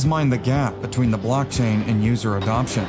always mind the gap between the blockchain and user adoption.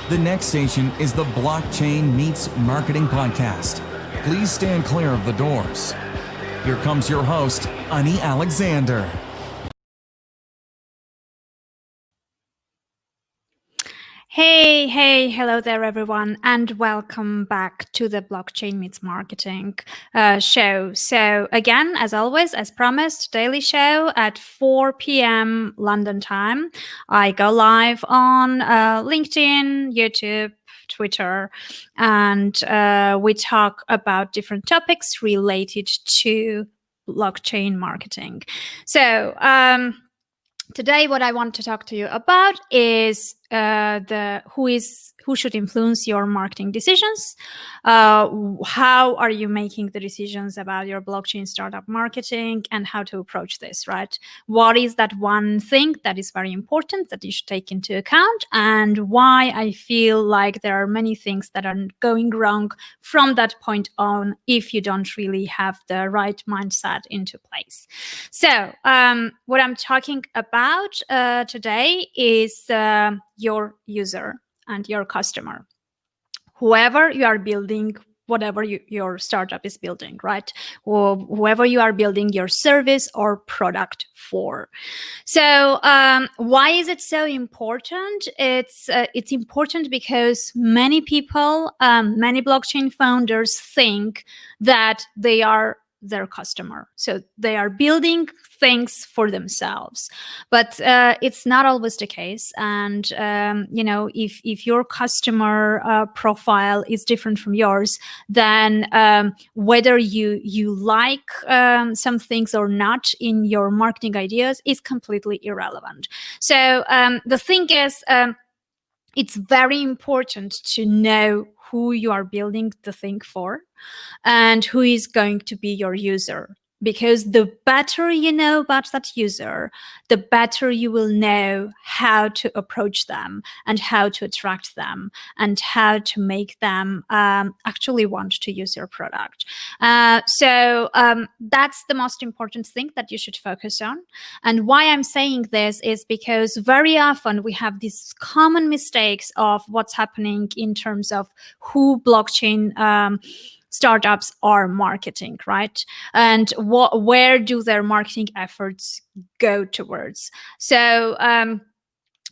The next station is the Blockchain Meets Marketing podcast. Please stand clear of the doors. Here comes your host, Ani Alexander. Hello there, everyone, and welcome back to the Blockchain Meets Marketing show. So again, as always, as promised, daily show at 4 p.m. London time. I go live on LinkedIn, YouTube, Twitter, and we talk about different topics related to blockchain marketing. So today, what I want to talk to you about is who should influence your marketing decisions. How are you making the decisions about your blockchain startup marketing and how to approach this, right? What is that one thing that is very important that you should take into account, and why I feel like there are many things that are going wrong from that point on if you don't really have the right mindset into place. So what I'm talking about today is your user and your customer. Whoever you are building, whatever your startup is building, right? Or whoever you are building your service or product for. So why is it so important? It's important because many people, many blockchain founders think that they are their customer. So they are building things for themselves, but it's not always the case. And if your customer profile is different from yours, then whether you like some things or not in your marketing ideas is completely irrelevant. So the thing is, it's very important to know who you are building the thing for and who is going to be your user. Because the better you know about that user, the better you will know how to approach them and how to attract them and how to make them actually want to use your product. So that's the most important thing that you should focus on. And why I'm saying this is because very often we have these common mistakes of what's happening in terms of who blockchain startups are marketing, right? And where do their marketing efforts go towards? So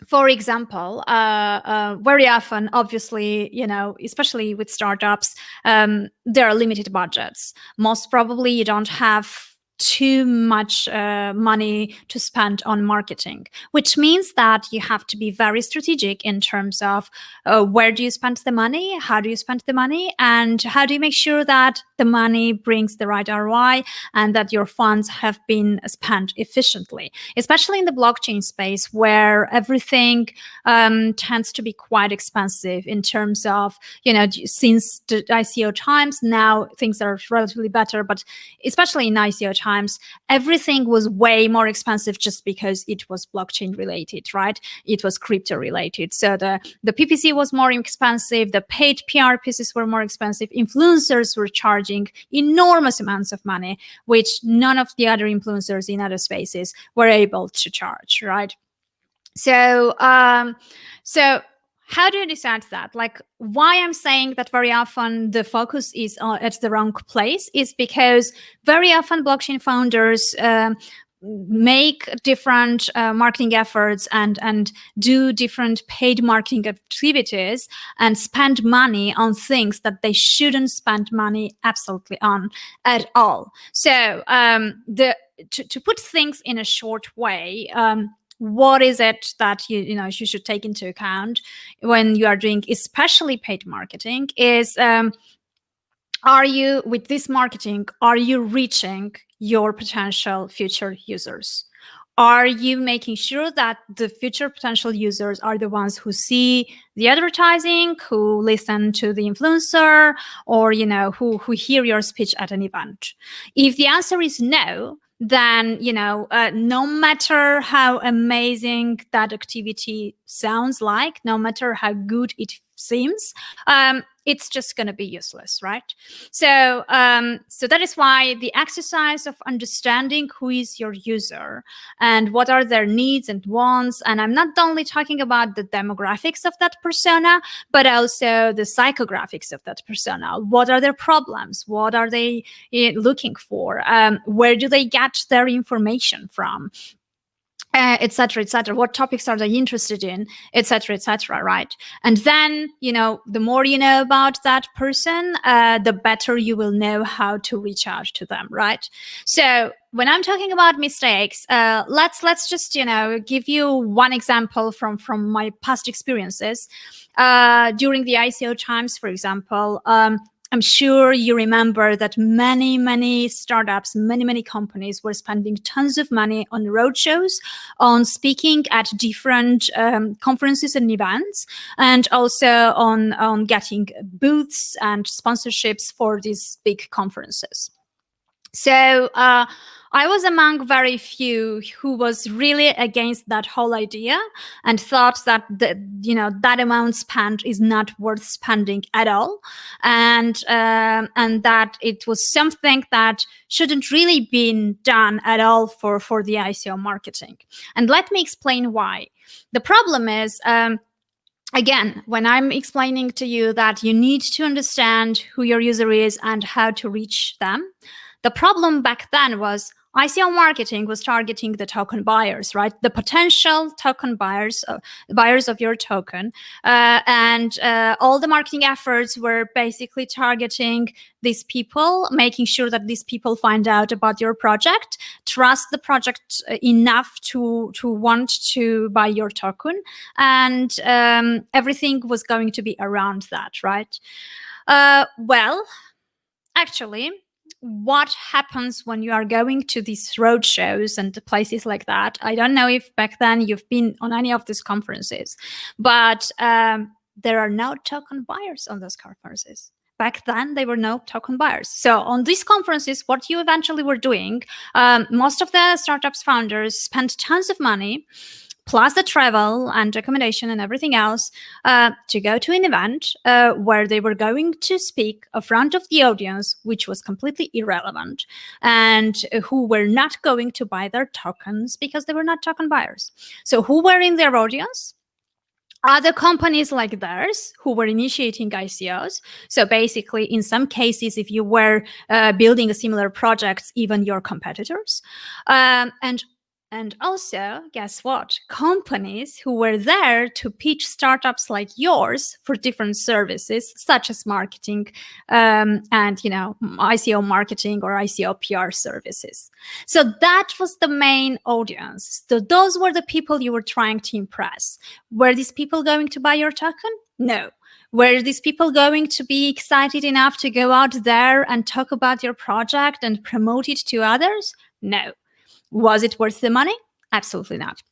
for example, very often, obviously, especially with startups, there are limited budgets. Most probably you don't have too much money to spend on marketing, which means that you have to be very strategic in terms of where do you spend the money, how do you spend the money, and how do you make sure that the money brings the right ROI and that your funds have been spent efficiently, especially in the blockchain space where everything tends to be quite expensive in terms of, since the ICO times, now things are relatively better, but especially in ICO times, everything was way more expensive just because it was blockchain related, right? It was crypto related. So the PPC was more expensive, the paid PR pieces were more expensive, influencers were charging enormous amounts of money, which none of the other influencers in other spaces were able to charge, right? So how do you decide that? Like, why I'm saying that very often the focus is at the wrong place is because very often blockchain founders make different marketing efforts and do different paid marketing activities and spend money on things that they shouldn't spend money absolutely on at all. So to put things in a short way, what is it that you should take into account when you are doing especially paid marketing is are you, with this marketing, are you reaching your potential future users? Are you making sure that the future potential users are the ones who see the advertising, who listen to the influencer, or who hear your speech at an event? If the answer is no, then no matter how amazing that activity sounds like, no matter how good it seems, it's just going to be useless, right? So so that is why the exercise of understanding who is your user and what are their needs and wants, and I'm not only talking about the demographics of that persona, but also the psychographics of that persona. What are their problems? What are they looking for? Where do they get their information from? Et cetera, et cetera. What topics are they interested in, et cetera, right? And then, the more you know about that person, the better you will know how to reach out to them, right? So when I'm talking about mistakes, let's just, give you one example from my past experiences. During the ICO times, for example, I'm sure you remember that many startups, many companies were spending tons of money on roadshows, on speaking at different conferences and events, and also on getting booths and sponsorships for these big conferences. So I was among very few who was really against that whole idea and thought that that amount spent is not worth spending at all, and that it was something that shouldn't really be done at all for the ICO marketing. And let me explain why. The problem is, again, when I'm explaining to you that you need to understand who your user is and how to reach them, the problem back then was ICO marketing was targeting the token buyers, right? The potential token buyers, buyers of your token. And all the marketing efforts were basically targeting these people, making sure that these people find out about your project, trust the project enough to want to buy your token. And everything was going to be around that, right? Well, actually, what happens when you are going to these road shows and places like that? I don't know if back then you've been on any of these conferences, but there are no token buyers on those conferences. Back then, there were no token buyers. So on these conferences, what you eventually were doing, most of the startups founders spent tons of money, plus the travel and accommodation and everything else, to go to an event where they were going to speak in front of the audience, which was completely irrelevant, and who were not going to buy their tokens because they were not token buyers. So who were in their audience? Other companies like theirs who were initiating ICOs. So basically, in some cases, if you were building a similar project, even your competitors. And also, guess what? Companies who were there to pitch startups like yours for different services, such as marketing and, ICO marketing or ICO PR services. So that was the main audience. So those were the people you were trying to impress. Were these people going to buy your token? No. Were these people going to be excited enough to go out there and talk about your project and promote it to others? No. Was it worth the money? Absolutely not.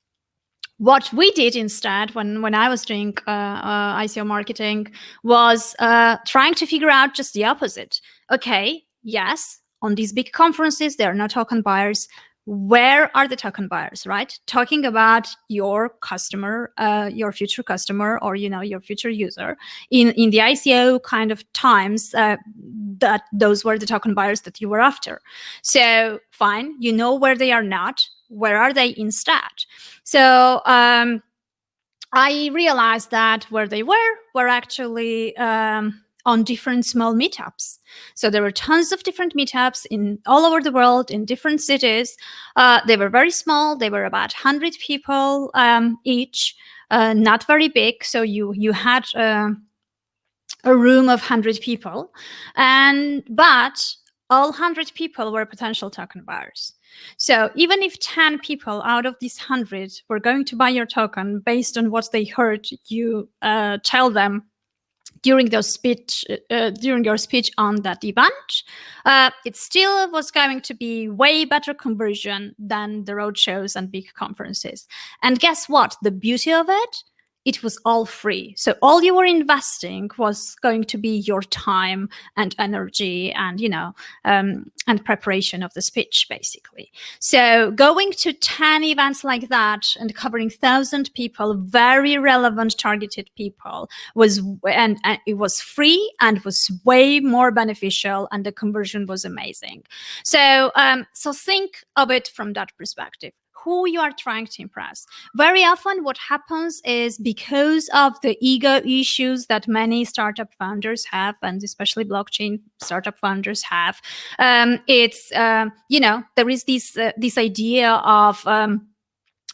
What we did instead, when I was doing ICO marketing, was trying to figure out just the opposite. Okay, yes, on these big conferences, there are no token buyers. Where are the token buyers, right? Talking about your customer, your future customer, or your future user. In the ICO kind of times, that those were the token buyers that you were after. So fine, you know where they are not. Where are they instead? So I realized that where they were actually on different small meetups. So there were tons of different meetups all over the world, in different cities. They were very small. They were about 100 people each, not very big. So you had a room of 100 people, but all 100 people were potential token buyers. So even if 10 people out of these 100 were going to buy your token based on what they heard you tell them during your speech on that event, it still was going to be way better conversion than the roadshows and big conferences. And guess what? The beauty of it, it was all free. So all you were investing was going to be your time and energy and, and preparation of the speech, basically. So going to 10 events like that and covering 1,000 people, very relevant targeted people, and it was free and was way more beneficial, and the conversion was amazing. So think of it from that perspective. Who you are trying to impress. Very often what happens is, because of the ego issues that many startup founders have, and especially blockchain startup founders have, there is this idea of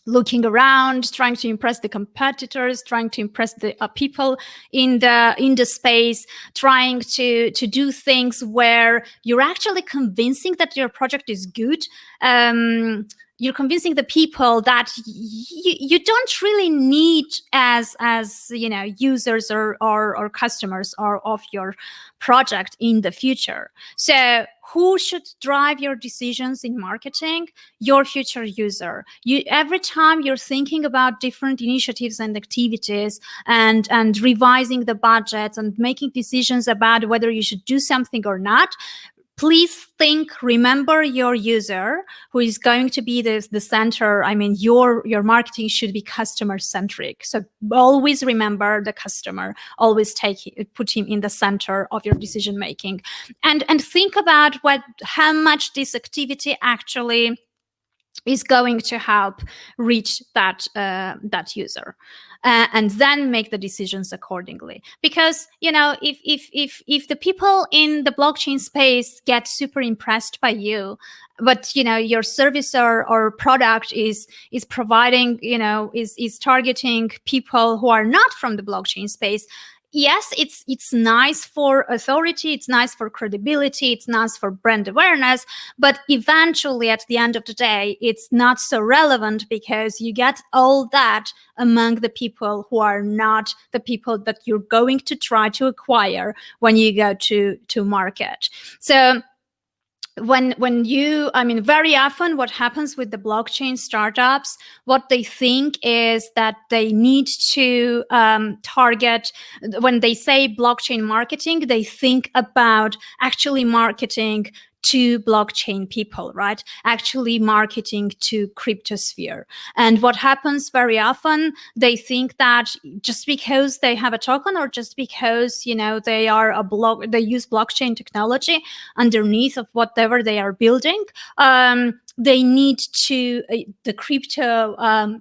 looking around, trying to impress the competitors, trying to impress the people in the space, trying to do things where you're actually convincing that your project is good. You're convincing the people that you don't really need as users or customers of your project in the future. So who should drive your decisions in marketing? Your future user. Every time you're thinking about different initiatives and activities and revising the budget and making decisions about whether you should do something or not, please remember your user, who is going to be the center. I mean, your marketing should be customer centric. So always remember the customer, always put him in the center of your decision making, and think about how much this activity actually is going to help reach that user, and then make the decisions accordingly. Because if the people in the blockchain space get super impressed by you, but your service or product is providing is targeting people who are not from the blockchain space, yes, it's nice for authority, it's nice for credibility, it's nice for brand awareness, but eventually at the end of the day, it's not so relevant, because you get all that among the people who are not the people that you're going to try to acquire when you go to market. So very often what happens with the blockchain startups, what they think is that they need to target, when they say blockchain marketing, they think about actually marketing to blockchain people, right? Actually marketing to cryptosphere. And what happens very often, they think that just because they have a token, or just because they are they use blockchain technology underneath of whatever they are building, they need the crypto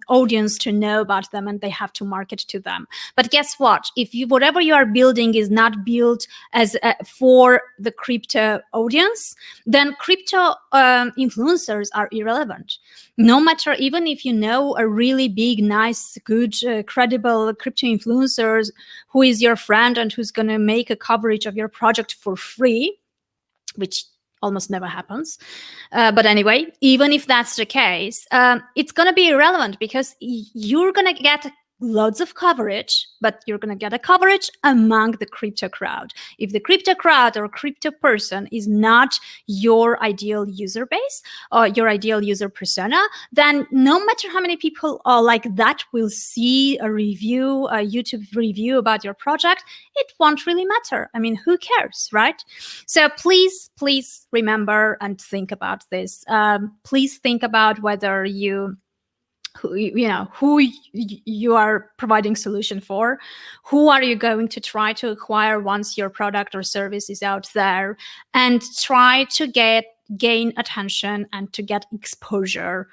audience to know about them, and they have to market to them. But guess what? If whatever you are building is not built as for the crypto audience, then crypto influencers are irrelevant. No matter, even if you know a really big, nice, good, credible crypto influencer who is your friend and who's going to make a coverage of your project for free, which almost never happens. But anyway, even if that's the case, it's going to be irrelevant, because you're going to get loads of coverage, but you're going to get a coverage among the crypto crowd. If the crypto crowd or crypto person is not your ideal user base or your ideal user persona, then no matter how many people like that will see a review, a YouTube review about your project, it won't really matter. I mean, who cares, right? So please remember and think about this. Please think about whether who you are providing solution for, who are you going to try to acquire once your product or service is out there, and try to gain attention and to get exposure,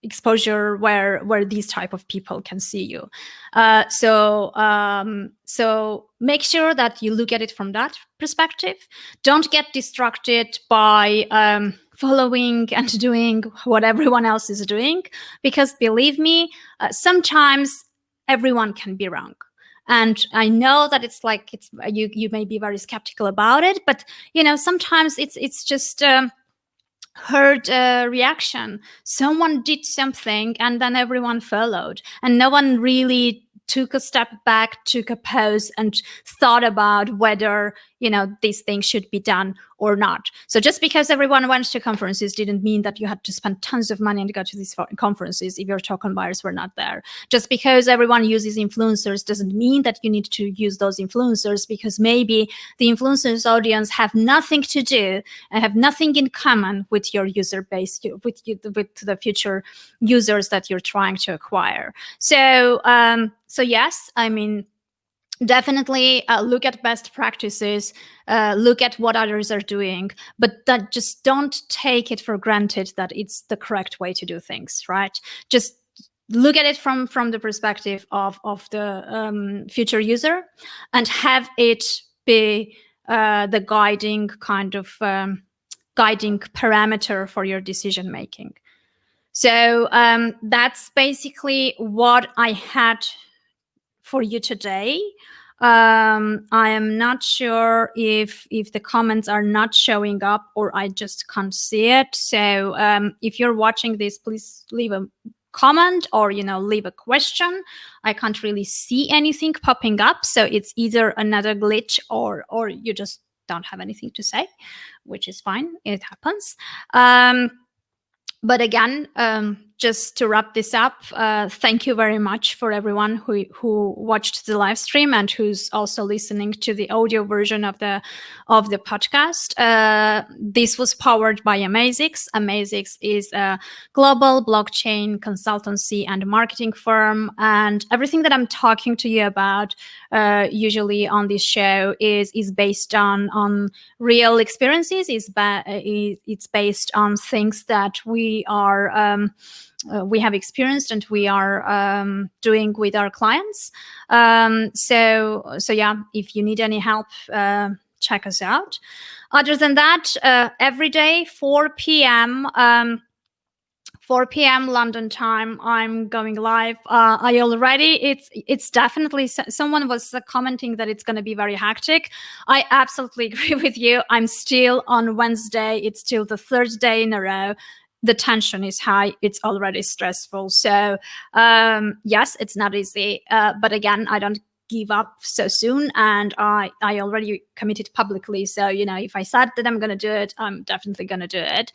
exposure where these type of people can see you. So make sure that you look at it from that perspective. Don't get distracted by following and doing what everyone else is doing, because believe me, sometimes everyone can be wrong. And I know that it's you may be very skeptical about it, but sometimes it's just herd reaction. Someone did something and then everyone followed, and no one really took a step back, took a pause, and thought about whether, these things should be done or not. So just because everyone went to conferences didn't mean that you had to spend tons of money and go to these conferences if your token buyers were not there. Just because everyone uses influencers doesn't mean that you need to use those influencers, because maybe the influencers audience have nothing to do and have nothing in common with your user base, with the future users that you're trying to acquire. So yes, I mean, definitely look at best practices, look at what others are doing, but that just don't take it for granted that it's the correct way to do things, right? Just look at it from the perspective of the future user, and have it be the guiding parameter for your decision making. So that's basically what I had for you today. I am not sure if the comments are not showing up or I just can't see it. So if you're watching this, please leave a comment or leave a question. I can't really see anything popping up, so it's either another glitch or you just don't have anything to say, which is fine. It happens. But again, just to wrap this up, thank you very much for everyone who watched the live stream and who's also listening to the audio version of the podcast. This was powered by Amazix. Amazix is a global blockchain consultancy and marketing firm, and everything that I'm talking to you about usually on this show is based on real experiences. It's based on things that we have experienced and we are doing with our clients. So yeah, if you need any help, check us out. Other than that, every day 4 p.m. 4 p.m. London time, I'm going live. It's definitely, someone was commenting that it's going to be very hectic. I absolutely agree with you. I'm still on Wednesday. It's still the third day in a row. The tension is high. It's already stressful. So yes, it's not easy. But again, I don't give up so soon, and I already committed publicly. So if I said that I'm going to do it, I'm definitely going to do it.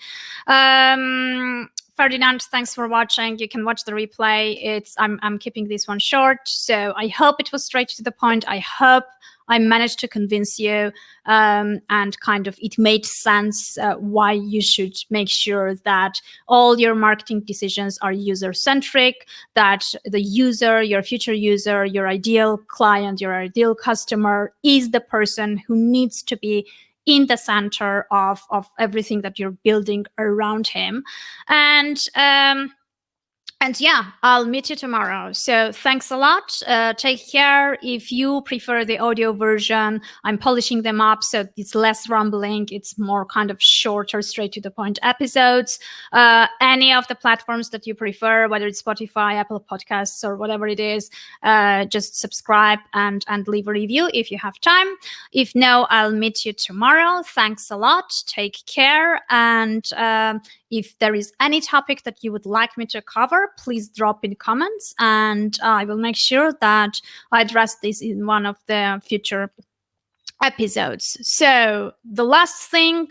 Ferdinand, thanks for watching. You can watch the replay. I'm keeping this one short, so I hope it was straight to the point. I hope I managed to convince you, and kind of it made sense why you should make sure that all your marketing decisions are user-centric, that the user, your future user, your ideal client, your ideal customer is the person who needs to be in the center of everything that you're building around him. And yeah, I'll meet you tomorrow. So thanks a lot. Take care. If you prefer the audio version, I'm polishing them up so it's less rambling. It's more kind of shorter, straight to the point episodes. Any of the platforms that you prefer, whether it's Spotify, Apple Podcasts, or whatever it is, just subscribe and leave a review if you have time. If no, I'll meet you tomorrow. Thanks a lot. Take care. And if there is any topic that you would like me to cover, please drop in comments, and I will make sure that I address this in one of the future episodes. So the last thing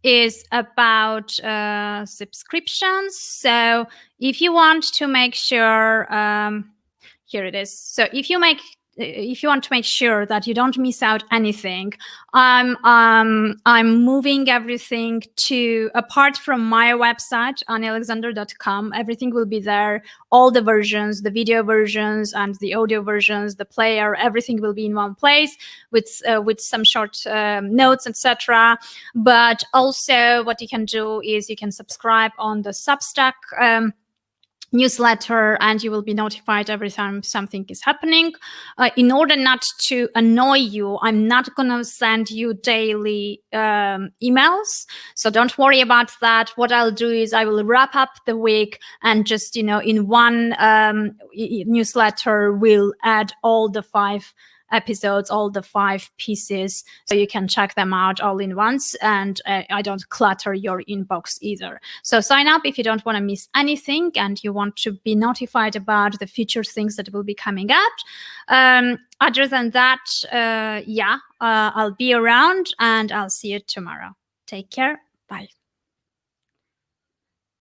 is about subscriptions. So if you want to make sure, here it is. So if you want to make sure that you don't miss out anything, I'm moving everything to, apart from my website, anialexander.com, everything will be there. All the versions, the video versions and the audio versions, the player, everything will be in one place with some short notes, etc. But also what you can do is you can subscribe on the Substack newsletter, and you will be notified every time something is happening. In order not to annoy you, I'm not going to send you daily emails, so don't worry about that. What I'll do is I will wrap up the week, and just in one newsletter we'll add all the 5 episodes, all the 5 pieces, so you can check them out all in once, and I don't clutter your inbox either. So sign up if you don't want to miss anything and you want to be notified about the future things that will be coming out. Other than that, I'll be around and I'll see you tomorrow. Take care. Bye.